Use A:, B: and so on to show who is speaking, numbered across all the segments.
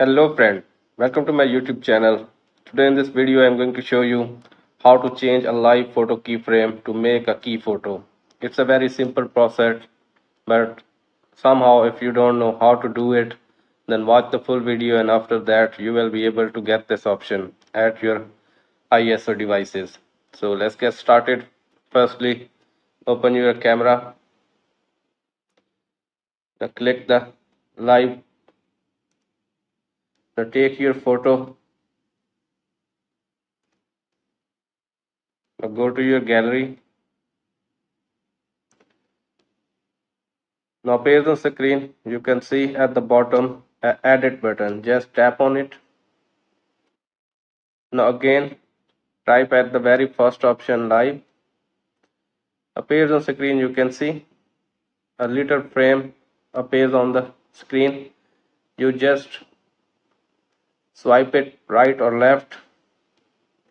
A: Hello friend, welcome to my YouTube channel. Today in this video I am going to show you how to change a live photo keyframe to make a key photo. It's a very simple process, but somehow if you don't know how to do it, then watch the full video and after that you will be able to get this option at your ISO devices. So let's get started. Firstly, open your camera. Now click the live. Now take your photo. Now go to your gallery. Now appears on screen, you can see at the bottom a edit button. Just tap on it. Now again type at the very first option live. Appears on screen, you can see a little frame appears on the screen. You just swipe it right or left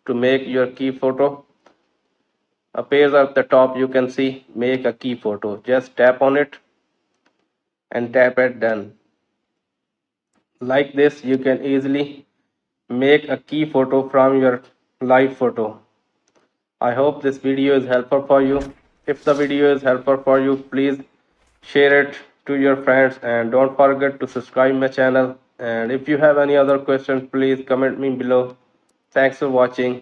A: to make your key photo. Appears at the top, you can see make a key photo. Just tap on it and tap at done. Like this you can easily make a key photo from your live photo. I hope this video is helpful for you. If the video is helpful for you, please share it to your friends and don't forget to subscribe my channel. And if you have any other questions, please comment me below. Thanks for watching.